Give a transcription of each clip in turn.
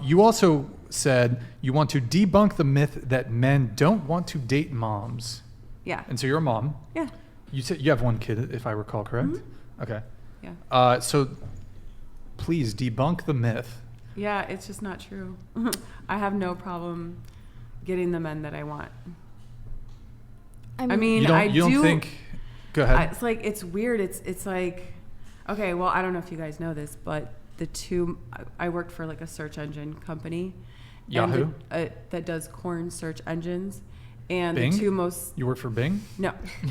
You also said you want to debunk the myth that men don't want to date moms. Yeah. And so you're a mom. Yeah. You said you have one kid, if I recall correct? Mm-hmm. Okay. Yeah. So please debunk the myth. Yeah, it's just not true. I have no problem getting the men that I want. I mean, you don't think... Go ahead. It's like, it's weird. It's like, okay, well, I don't know if you guys know this, but I worked for like a search engine company. Yahoo? That does corn search engines. And Bing? the two most... You work for Bing?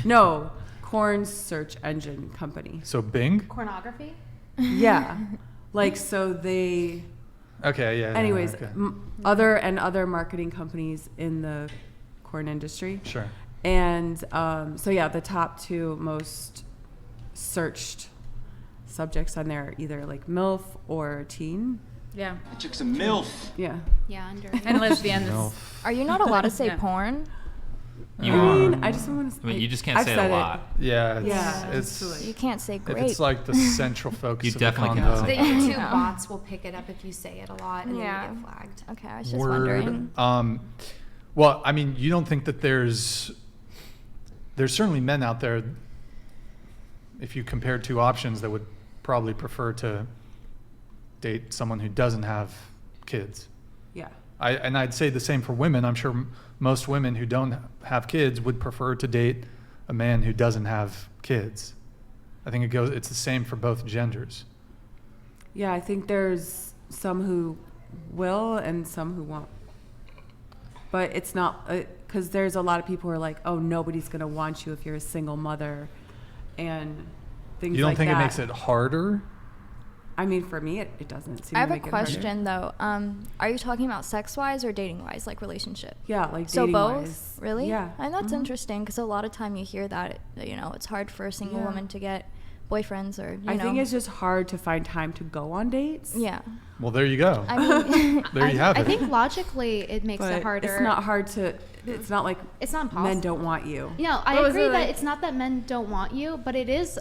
No, corn search engine company. So Bing? Pornography? Yeah. Like, so they... Okay, yeah. Anyways, okay. other marketing companies in the corn industry. Sure. And so yeah, the top two most searched subjects on there are either like MILF or teen. Yeah. I took some MILF. Yeah. Yeah, under. And lesbians. Are you not allowed to say Yeah. porn? I mean, I just don't want to. I mean, you just can't say it a lot. Yeah. Yeah. It's You can't say if grape. it's like the central focus You of definitely the cannot convo. say The YouTube Yeah. bots will pick it up if you say it a lot, and Yeah. then you get flagged. Okay, I was just Word. wondering. Well, I mean, you don't think that there's certainly men out there, if you compare two options, that would probably prefer to date someone who doesn't have kids. Yeah. And I'd say the same for women. I'm sure most women who don't have kids would prefer to date a man who doesn't have kids. I think it's the same for both genders. Yeah, I think there's some who will and some who won't. But it's not, because there's a lot of people who are like, oh, nobody's going to want you if you're a single mother and things like that. You don't think it makes it harder? I mean, for me, it doesn't seem I to have a make it harder. question though. Are you talking about sex-wise or dating-wise, like relationship? Yeah, like So dating both? wise. Really? Yeah. And that's interesting because a lot of time you hear that, it's hard for a single Yeah. woman to get boyfriends or, I think it's just hard to find time to go on dates. Yeah. Well, there you go. I mean, There you have I it. think logically it makes But it harder. it's not hard to, it's not like It's not impossible. men don't want you. I What was agree it that like? it's not that men don't want you, but it is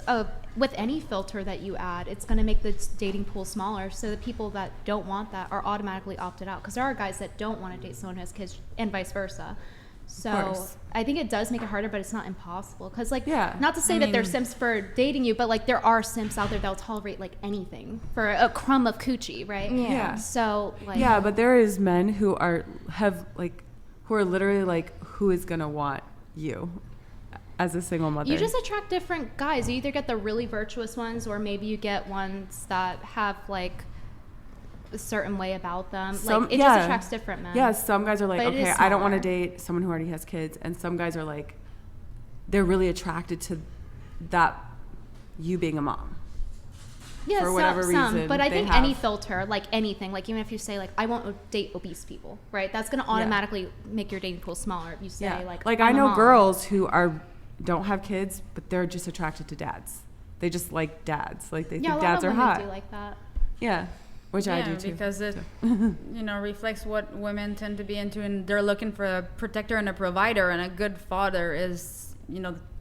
with any filter that you add, it's going to make the dating pool smaller. So the people that don't want that are automatically opted out because there are guys that don't want to date someone who has kids and vice versa. So course. I think it does make it harder, but it's not impossible. Because Yeah. not to say that they're simps for dating you, but like there are simps out there that'll tolerate like anything for a crumb of coochie, right? Yeah. So like Yeah, but there is men who are literally like, who is gonna want you as a single mother? you just attract different guys. You either get the really virtuous ones, or maybe you get ones that have like a certain way about them. Like it just attracts different men. Yeah, some guys are like, But it okay, is I don't want to smaller. date someone who already has kids, and some guys are like, they're really attracted to that you being a mom. Yeah, for whatever reason But I they think have. any filter, like anything, like even if you say like I won't date obese people, right? That's going to automatically make your dating pool smaller. If you say Yeah, like I I'm a know mom. girls who don't have kids, but they're just attracted to dads. They just like dads. Like they Yeah, think a lot dads of are women hot. do like that. Yeah, which I do too. Because it, reflects what women tend to be into, and they're looking for a protector and a provider, and a good father is,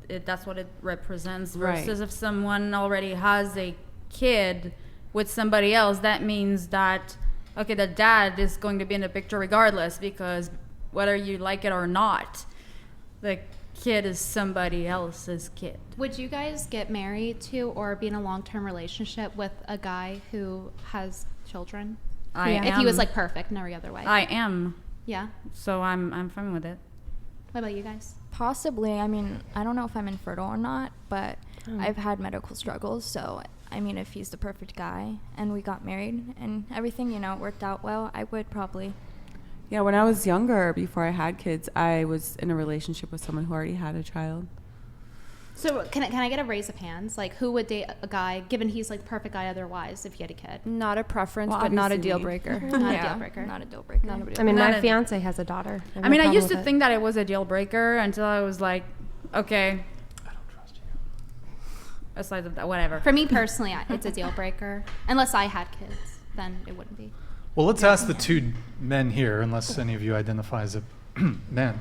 that's what it represents. Versus if someone already has a kid with somebody else, that means that, okay, the dad is going to be in the picture regardless, because whether you like it or not, the kid is somebody else's kid. Would you guys get married to or be in a long-term relationship with a guy who has children? If he was like perfect in every other way. I am. Yeah. So I'm fine with it. What about you guys? possibly. I mean, I don't know if I'm infertile or not, but I've had medical struggles. So, I mean, if he's the perfect guy and we got married and everything, you know, worked out well, I would probably. Yeah, when I was younger, before I had kids, I was in a relationship with someone who already had a child. So can I get a raise of hands? Like, who would date a guy, given he's like the perfect guy otherwise, if he had a kid? Not a preference, Well, but not a obviously deal me. breaker. Not a deal breaker. Not a deal breaker. Not a deal I mean, Not my a- fiance has a daughter. I mean, I used to think that it was a deal breaker until I was like, okay. I don't trust you. Aside of that, whatever. For me personally, it's a deal breaker. Unless I had kids, then it wouldn't be. Well, let's ask the two men here, unless any of you identify as a man.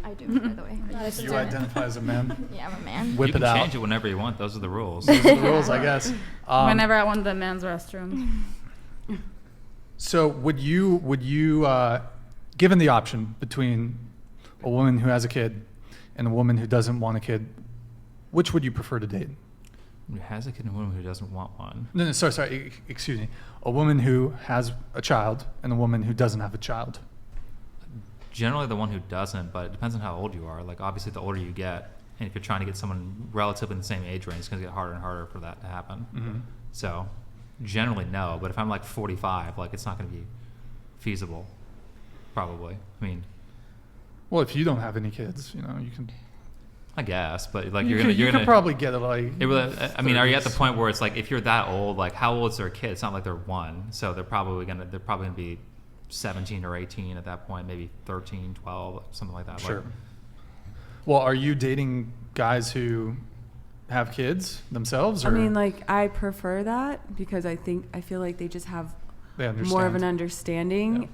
I do, by the way. You identify as a man? Yeah, I'm a man. Whip you can it out. change it whenever you want. Those are the rules. Those are the rules, I guess. Whenever I want the men's restroom. So would you given the option between a woman who has a kid and a woman who doesn't want a kid, which would you prefer to date? Who has a kid and a woman who doesn't want one. No, sorry, excuse me. A woman who has a child and a woman who doesn't have a child. Generally the one who doesn't, but it depends on how old you are. Like obviously the older you get, and if you're trying to get someone relatively in the same age range, it's going to get harder and harder for that to happen. Mm-hmm. So generally no, but if I'm like 45, like it's not going to be feasible, probably. I mean, Well, if you don't have any kids, you can. I guess, but like You you're could gonna probably get it like. It really, I mean, are you at the 30s. point where it's like if you're that old, like how old is their kid? It's not like they're one, so they're probably gonna be 17 or 18 at that point, maybe 13, 12, something like that. Sure. Like, Well, are you dating guys who have kids themselves, or I mean, like, I prefer that because I feel like they just have they understand? more of an understanding,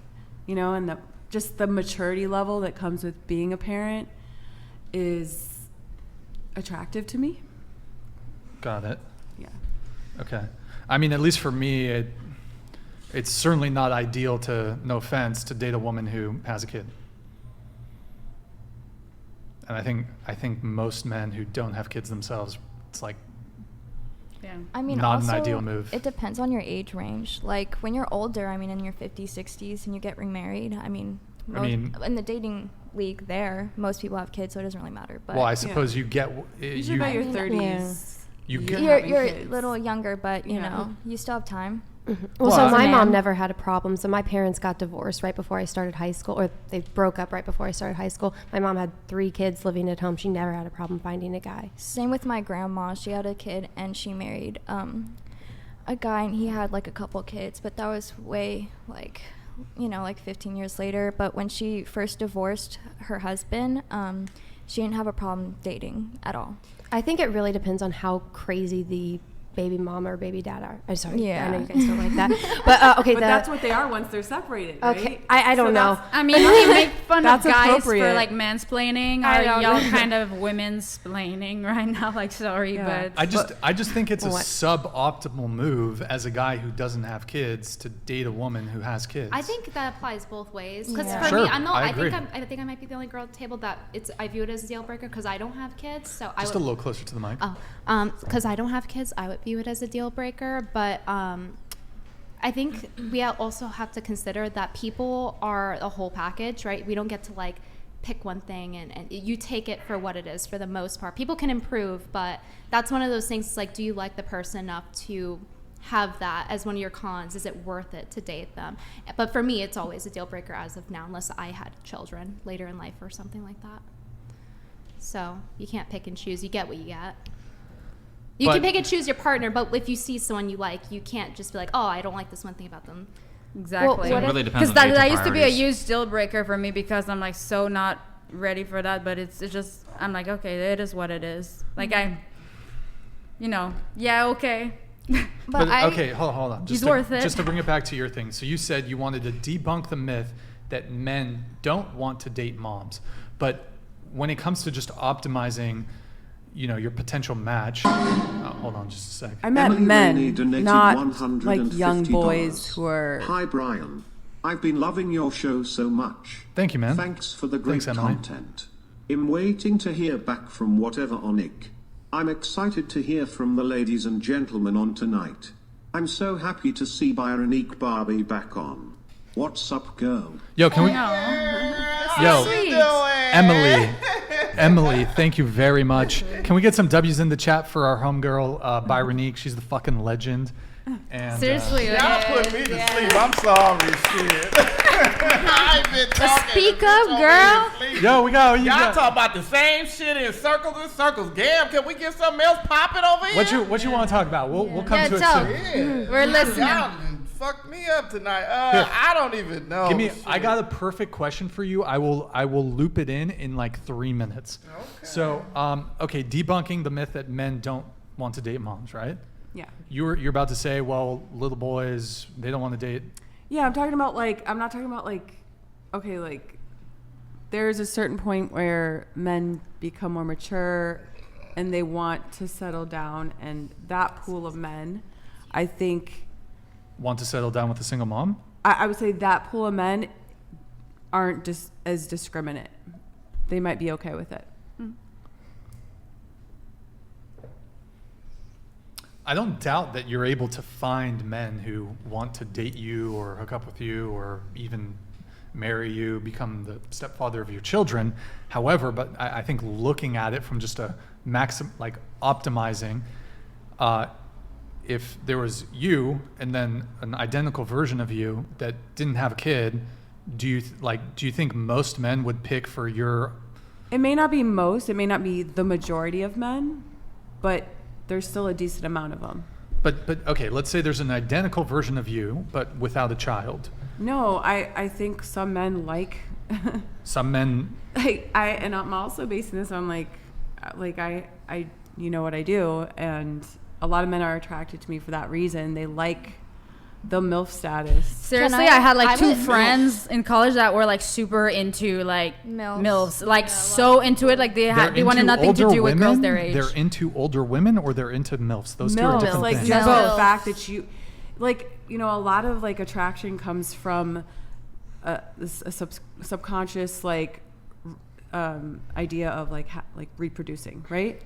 Yeah. And just the maturity level that comes with being a parent is attractive to me. Got it. Yeah. Okay. I mean, at least for me, it's certainly not ideal no offense, to date a woman who has a kid. And I think most men who don't have kids themselves, it's like, Yeah. I mean, Not an also, ideal move. It depends on your age range. Like when you're older, I mean, in your 50s, 60s, and you get remarried. I mean, in the dating league, most people have kids, so it doesn't really matter. But well, I suppose you get Usually by your I mean, 30s. you you're get you're having a kids. little younger, but you Yeah. know, you still have time. Well, Well, so as a my mom man- never had a problem. So my parents got divorced right before I started high school, or they broke up right before I started high school. My mom had 3 kids living at home. She never had a problem finding a guy. Same with my grandma. She had a kid, and she married a guy, and he had like a couple kids, but that was way like 15 years later. But when she first divorced her husband, she didn't have a problem dating at all. I think it really depends on how crazy the baby mama or baby dad are. I'm sorry. Yeah. I know you guys don't like that. But okay. But that's what they are once they're separated, right? Okay. I don't know. I mean, we make fun of That's guys for appropriate. like mansplaining. I Are don't y'all know. kind of women's splaining right now? Like, sorry, Yeah. but I just think it's a What? suboptimal move as a guy who doesn't have kids to date a woman who has kids. I think that applies both ways. Because Yeah. for Sure, me, I I agree. think I might be the only girl at the table that I view it as a deal breaker because I don't have kids. So just I a would, little closer to the mic. because I don't have kids, I would view it as a deal breaker. But I think we also have to consider that people are a whole package, right? We don't get to like pick one thing and you take it for what it is for the most part. People can improve, but that's one of those things. It's like, do you like the person enough to have that as one of your cons? Is it worth it to date them? But for me, it's always a deal breaker as of now, unless I had children later in life or something like that. So you can't pick and choose. You get what you get. You But- can pick and choose your partner, but if you see someone you like, you can't just be like, oh, I don't like this one thing about them. exactly. So it really depends Because on the age that and used to be a priorities. huge deal breaker for me because I'm like so not ready for that. But it's just I'm like, okay, it is what it is. Like yeah, okay. But okay, hold on. He's worth it. Just to bring it back to your thing. So you said you wanted to debunk the myth that men don't want to date moms. But when it comes to just optimizing, your potential match. Hold on just a sec. I met Emily men, Rainey donated not $150. like young boys who are. Hi, Brian. I've been loving your show so much. Thank you, man. Thanks for the great Thanks, Emily. content. I'm waiting to hear back from whatever on Nick. I'm excited to hear from the ladies and gentlemen on tonight. I'm so happy to see Byronique Barbie back on. What's up, girl? Yo, can we? Yo, Sweet. Emily, thank you very much. Can we get some W's in the chat for our homegirl, Byronique? She's the fucking legend. And, Seriously, Y'all put me to sleep. I'm sorry, shit. I ain't been talking. Speak up, girl. Yo, Y'all talk about the same shit in circles and circles. Damn, can we get something else popping over here? What you want to talk about? We'll come Yeah, to it tell. soon. Yeah. We're listening. Y'all done fucked me up tonight. Here. I don't even know. I got a perfect question for you. I will loop it in like 3 minutes. Okay. So, okay, debunking the myth that men don't want to date moms, right? Yeah. You're about to say, well, little boys, they don't want to date. Yeah, I'm talking about I'm not talking about okay, there's a certain point where men become more mature and they want to settle down, and that pool of men, I think want to settle down with a single mom? I would say that pool of men aren't just as discriminate. They might be okay with it. I don't doubt that you're able to find men who want to date you or hook up with you or even marry you, become the stepfather of your children. However, but I think looking at it from just a optimizing, if there was you and then an identical version of you that didn't have a kid, do you think most men would pick for your? It may not be most, it may not be the majority of men, but there's still a decent amount of them. But okay, let's say there's an identical version of you, but without a child. No, I think some men like. Some men. And I'm also basing this on I you know what I do, and a lot of men are attracted to me for that reason. They like the MILF status. Seriously, I had two friends in college that were super into MILFs, so into it, they wanted nothing to do with girls their age. They're into older women, or they're into MILFs. Those two are different things. Just the fact that you, a lot of attraction comes from a subconscious idea of reproducing, right?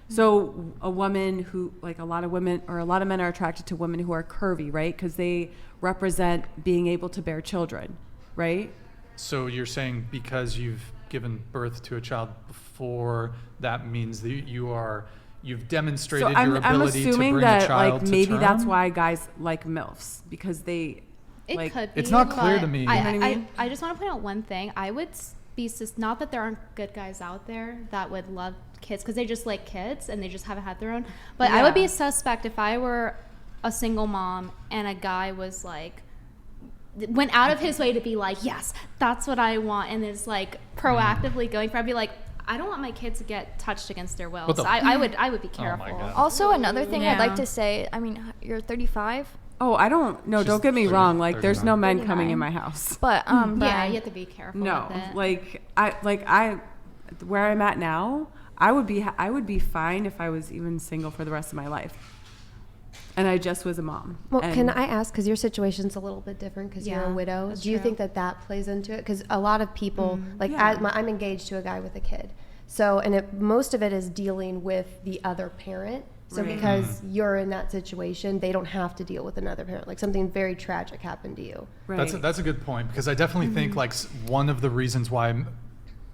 So a woman who, a lot of women or a lot of men are attracted to women who are curvy, right? Because they represent being able to bear children, right? So you're saying because you've given birth to a child before, that means that you've demonstrated your ability to bring a child to term? I'm assuming that maybe that's why guys like MILFs, because they It could be. It's not clear to me. You know what I mean? I just want to point out one thing. I would be not that there aren't good guys out there that would love kids because they just like kids and they just haven't had their own. But I would be suspect if I were a single mom and a guy was went out of his way to be yes, that's what I want, and is proactively going for it. I'd be I don't want my kids to get touched against their will. So I would be careful. Oh my God. Also, another thing I'd like to say, you're 35. Oh, I don't know. Don't get me wrong. There's no men 39. coming in my house. But yeah, you have to be careful. No, with it. I where I'm at now, I would be fine if I was even single for the rest of my life, and I just was a mom. Well, can I ask, because your situation's a little bit different because you're a widow. That's Do you true. think that plays into it? Because a lot of people, I'm engaged to a guy with a kid, so most of it is dealing with the other parent. So because you're in that situation, they don't have to deal with another parent. Something very tragic happened to you. Right. That's a good point, because I definitely think one of the reasons why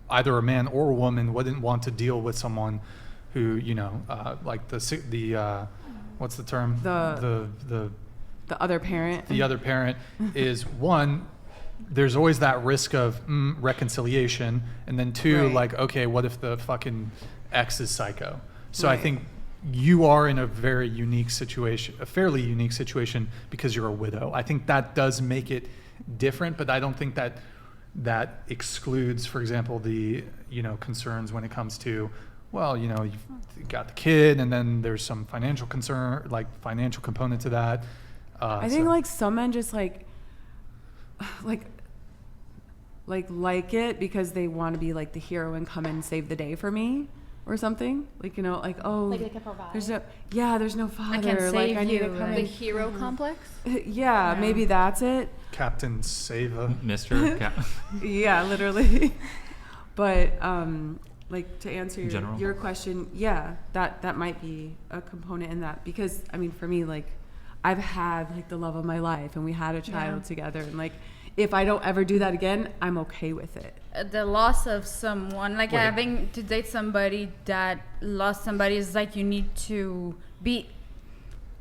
either a man or a woman wouldn't want to deal with someone who what's the term? The other parent. The other parent is one. There's always that risk of reconciliation, and then two, okay, what if the fucking ex is psycho? So I think you are in a very unique situation, a fairly unique situation, because you're a widow. I think that does make it different, but I don't think that excludes, for example, the concerns when it comes to, you've got the kid, and then there's some financial concern, financial component to that. I think some men just like it because they want to be the hero and come and save the day for me. Or something they can provide. There's no father. I can't save I need to you. come The in. hero complex. Yeah, maybe that's it. Captain Sava. Mr. Yeah, literally. But to answer your question, that might be a component in that, because for me, I've had the love of my life, and we had a child together, and if I don't ever do that again, I'm okay with it. The loss of someone, having to date somebody that lost somebody, is you need to be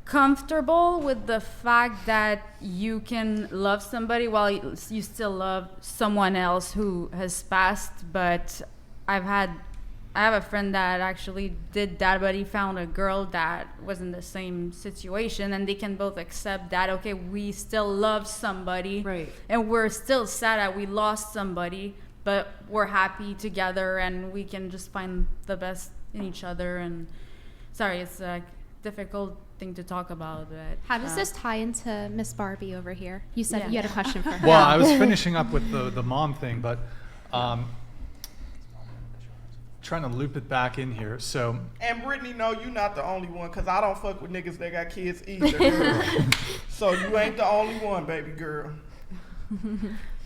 comfortable with the fact that you can love somebody while you still love someone else who has passed. But I have a friend that actually did that, but he found a girl that was in the same situation, and they can both accept that, okay, we still love somebody, right? And we're still sad that we lost somebody, but we're happy together, and we can just find the best in each other. And sorry, it's a difficult thing to talk about, but how does this tie into Miss Barbie over here? You said you had a question for her. Well, I was finishing up with the mom thing, but trying to loop it back in here. So, and Brittany, no, you're not the only one, because I don't fuck with niggas that got kids either. So you ain't the only one, baby girl.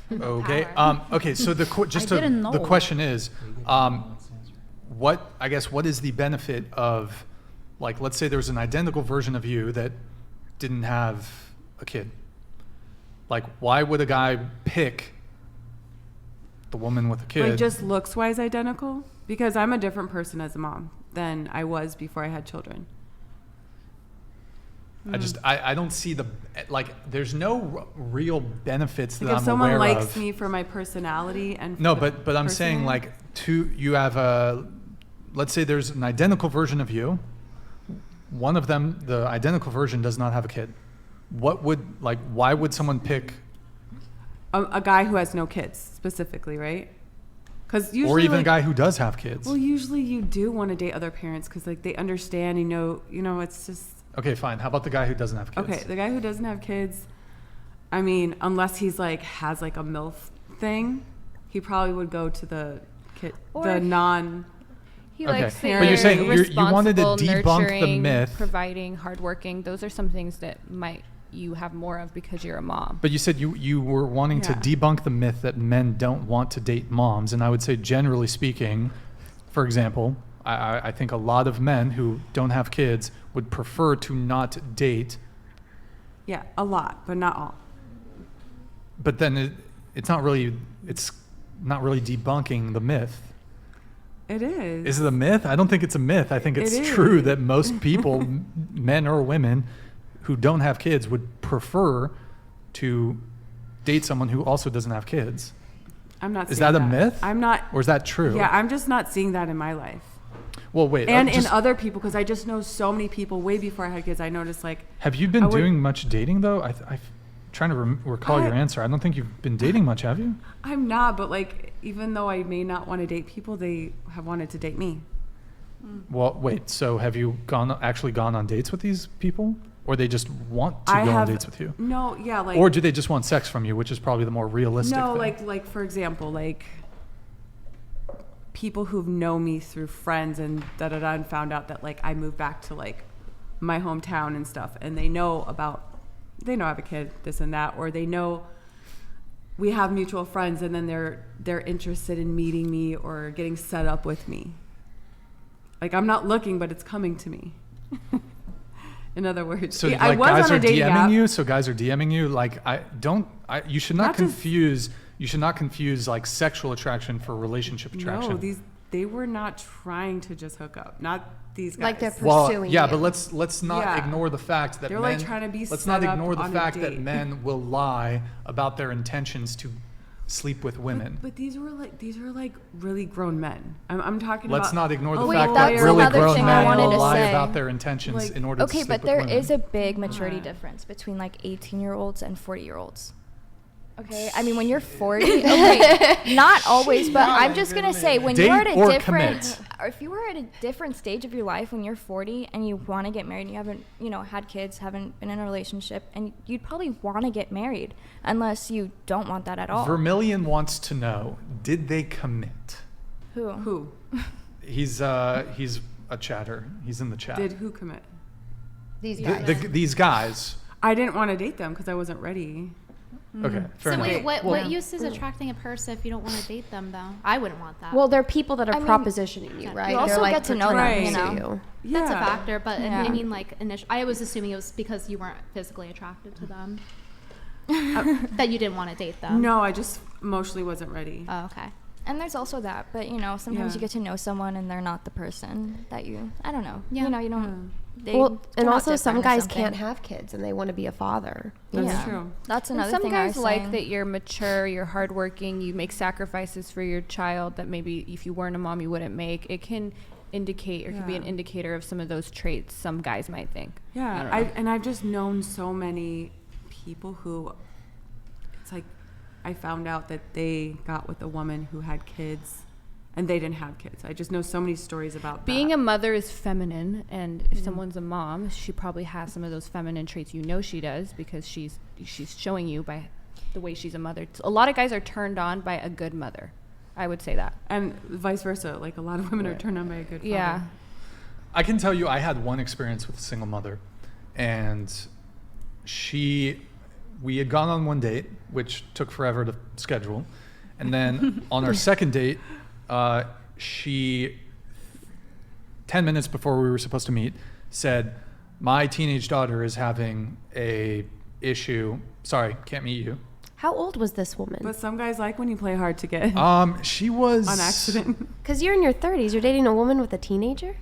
Okay. Okay. So the didn't know. the question is, what is the benefit of, like, let's say there was an identical version of you that didn't have a kid. Like, why would a guy pick the woman with a kid? Like, just looks wise identical? Because I'm a different person as a mom than I was before I had children. I don't see there's no real benefits that Like, if I'm someone aware likes of. me for my personality and for No, the but I'm saying, person- like, you have let's say there's an identical version of you. One of them, the identical version, does not have a kid. Why would someone pick, a guy who has no kids specifically, right? Because usually, or even like, a guy who does have kids? well, usually you do want to date other parents because, like, they understand. It's just Okay, fine. How about the guy who doesn't have kids? okay. The guy who doesn't have kids, I mean, unless he's like has like a MILF thing, he probably would go to the kid, Or the non. He Okay. likes But that you're saying you're you wanted to responsible, debunk the nurturing, myth. providing, hardworking. Those are some things that you have more of because you're a mom. But you said you were wanting to Yeah. debunk the myth that men don't want to date moms, and I would say, generally speaking, for example, I think a lot of men who don't have kids would prefer to not date. Yeah, a lot, but not all. But then it's not really debunking the myth. It is. Is it a myth? I don't think it's a myth. I think it's It true is. that most people, men or women, who don't have kids would prefer to date someone who also doesn't have kids. I'm not. Is seeing that a myth? I'm not. Or is that true? Yeah, I'm just not seeing that in my life. Well, wait. And in other people, because I just know so many people way before I had kids. I noticed, like, Have you been I would- doing much dating, though? I'm trying to recall your answer. I don't think you've been dating much, have you? I'm not, but, like, even though I may not want to date people, they have wanted to date me. Well, wait. So have you actually gone on dates with these people? Or they just want to I go on have dates with you? No, yeah, like. Or do they just want sex from you, which is probably the more realistic No, thing? like for example, like people who've known me through friends and and found out that, like, I moved back to, like, my hometown and stuff, and they know I have a kid, this and that, or they know we have mutual friends, and then they're interested in meeting me or getting set up with me. Like, I'm not looking, but it's coming to me. In other words, So, yeah, like, I was guys on are a dating DMing app. you? So guys are DMing you? Like, you should not Not just- confuse, like, sexual attraction for relationship attraction. No, they were not trying to just hook up. Not these guys. Like they're Well, pursuing yeah, you. but let's not Yeah. ignore the fact that They're, men, like, trying to be let's set not up ignore the on a fact that date. men will lie about their intentions to sleep with women. But these are like really grown men. I'm talking Let's about. not ignore the Oh, wait, fact that's that really another grown thing I men wanted will to lie say. about their intentions Like- in order to Okay, sleep but with there women. is a big maturity Yeah. difference between, like, 18-year-olds and 40-year-olds. Okay, I mean, when you're 40, okay, not always, but I'm just gonna say, when Date you're at a or different, commit. or if you were at a different stage of your life when you're 40 and you want to get married, and you haven't, had kids, haven't been in a relationship, and you'd probably want to get married, unless you don't want that at all. Vermilion wants to know, did they commit? Who He's a chatter. He's in the chat. did who commit? These The- guys. these guys. I didn't want to date them because I wasn't ready. Okay, fair So enough. wait, what Well- use is attracting a person if you don't want to date them, though? I wouldn't want that. Well, they're people that are I mean, propositioning you, right? you also They're like get to know them, pretending you to know. Yeah. that's a factor, but Yeah. I mean, like, I was assuming it was because you weren't physically attracted to them, that you didn't want to date them. No, I just emotionally wasn't ready. Oh, okay. And there's also that, but sometimes Yeah. you get to know someone and they're not the person that I don't know. Yeah. You don't. They Well, turn and out also some different or guys something. can't have kids and they want to be a father. That's Yeah. true. That's And another some thing guys I was like saying. that you're mature, you're hardworking, you make sacrifices for your child that maybe if you weren't a mom you wouldn't make. It can indicate or could be an Yeah. indicator of some of those traits some guys might think. I Yeah, don't know. I've just known so many people who, it's like, I found out that they got with a woman who had kids, and they didn't have kids. I just know so many stories about Being that. a mother is feminine, and if someone's a mom, she probably has some of those feminine traits. She does because she's showing you by the way she's a mother. A lot of guys are turned on by a good mother. I would say that. And vice versa. Like, a lot of women are turned on by a good father. Yeah. I can tell you I had one experience with a single mother, and we had gone on one date, which took forever to schedule. And then on our second date, she, 10 minutes before we were supposed to meet, said, my teenage daughter is having a issue. Sorry, can't meet you. How old was this woman? But some guys like when you play hard to get She was on accident. Because you're in your 30s. You're dating a woman with a teenager?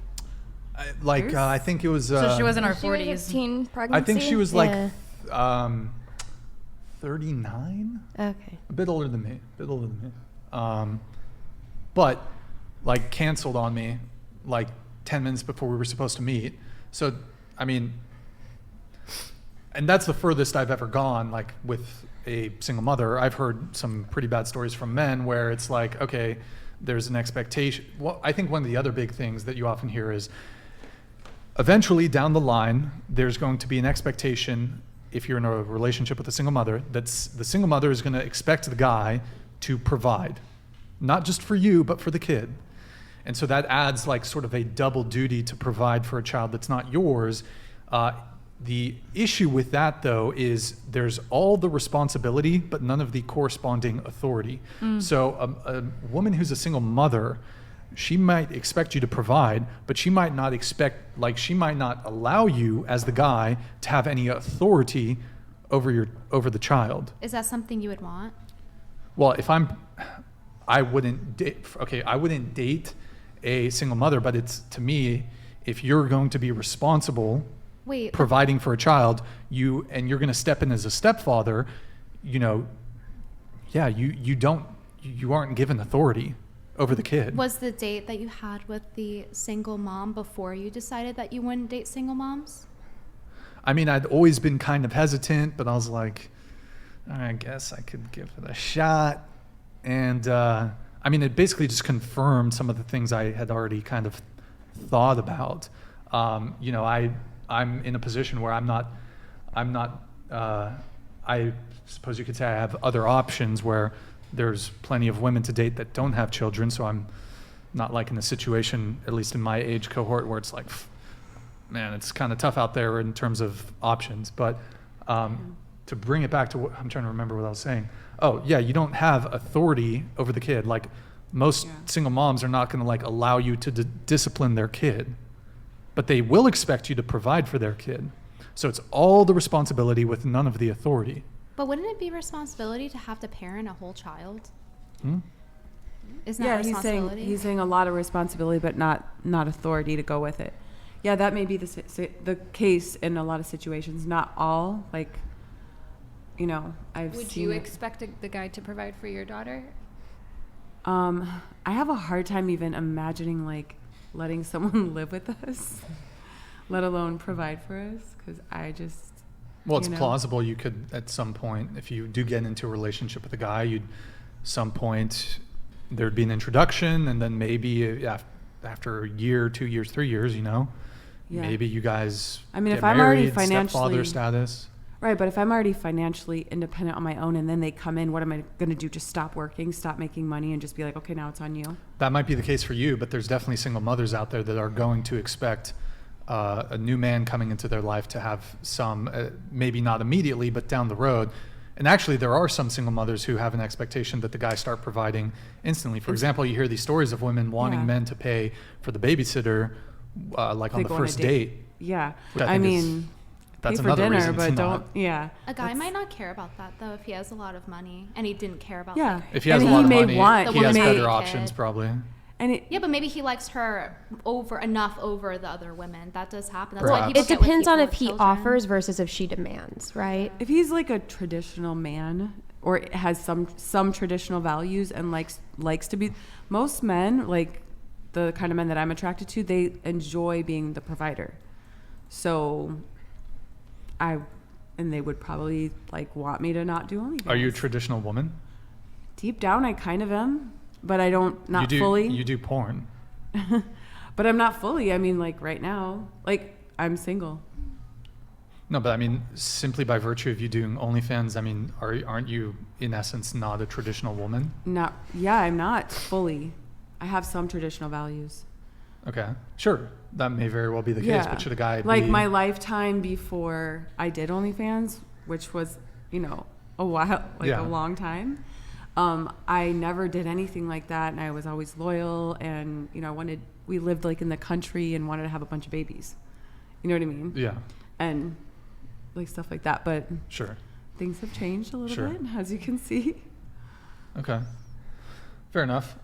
I think it was. So she was in her She was a 40s. teen pregnancy. I think she was Yeah. 39. Okay. A bit older than me. But like canceled on me like 10 minutes before we were supposed to meet. So I mean, and that's the furthest I've ever gone, like with a single mother. I've heard some pretty bad stories from men where it's like, okay, there's an expectation. Well, I think one of the other big things that you often hear is eventually down the line, there's going to be an expectation, if you're in a relationship with a single mother, that the single mother is going to expect the guy to provide, not just for you, but for the kid. And so that adds like sort of a double duty to provide for a child that's not yours. The issue with that, though, is there's all the responsibility, but none of the corresponding authority. So a woman who's a single mother, she might expect you to provide, but she might not she might not allow you as the guy to have any authority over the child. Is that something you would want? Well, I wouldn't date a single mother, but it's, to me, if you're going to be responsible providing for a child, you're going to step in as a stepfather, you aren't given authority over the kid. Was the date that you had with the single mom before you decided that you wouldn't date single moms? I mean, I'd always been kind of hesitant, but I was like, I guess I could give it a shot. And I mean, it basically just confirmed some of the things I had already kind of thought about. I'm in a position where I suppose you could say I have other options where there's plenty of women to date that don't have children, so I'm not like in a situation, at least in my age cohort, where it's like, man, it's kind of tough out there in terms of options. But to bring it back to I'm trying to remember what I was saying. Oh, yeah, you don't have authority over the kid. Like most single moms are not going to like allow you to discipline their kid, but they will expect you to provide for their kid. So it's all the responsibility with none of the authority. But wouldn't it be responsibility to have to parent a whole child? Isn't that Yeah, responsibility? he's saying a lot of responsibility, but not authority to go with it. Yeah, that may be the case in a lot of situations. Not all, like, I've Would seen you it. expect the guy to provide for your daughter? I have a hard time even imagining like letting someone live with us, let alone provide for us, because I just. Well, it's plausible you could, at some point, if you do get into a relationship with a guy, some point there'd be an introduction, and then maybe after a year, 2 years, 3 years, maybe you guys get if I'm already married, stepfather financially status. Right, but if I'm already financially independent on my own, and then they come in, what am I going to do? Just stop working, stop making money, and just be like, okay, now it's on you? That might be the case for you, but there's definitely single mothers out there that are going to expect a new man coming into their life to have some, maybe not immediately, but down the road. And actually, there are some single mothers who have an expectation that the guy start providing instantly. For example, you hear these stories of women wanting men to pay for the babysitter, like on the first date. Yeah, I mean, that's pay for another dinner, reason but to don't. not. Yeah, A guy might not care about that though if he has a lot of money and he didn't care about. Yeah. like, If he has And a lot he of may money, want- he has the better kid. options probably. and Yeah, but maybe he likes her enough over the other women. That does happen. That's Perhaps. why people It get with depends on people if with he children. offers versus if she demands, right? if he's like a traditional man or has some traditional values and likes to be, most men, like the kind of men that I'm attracted to, they enjoy being the provider. So and they would probably like want me to not do OnlyFans. Are you a traditional woman? Deep down, I kind of am, but I don't, not fully. You do porn. But I'm not fully. I mean, like right now, like I'm single. No, but I mean, simply by virtue of you doing OnlyFans, I mean, aren't you in essence not a traditional woman? I'm not fully. I have some traditional values. Okay, sure, that may very well be the case, but should a guy like be... my lifetime before I did OnlyFans, which was, a while, Yeah. a long time. I never did anything like that, and I was always loyal, and we lived like in the country and wanted to have a bunch of babies. You know what I mean? Yeah, And like stuff like that, but sure. things have changed a little Sure. bit, as you can see. Okay, fair enough.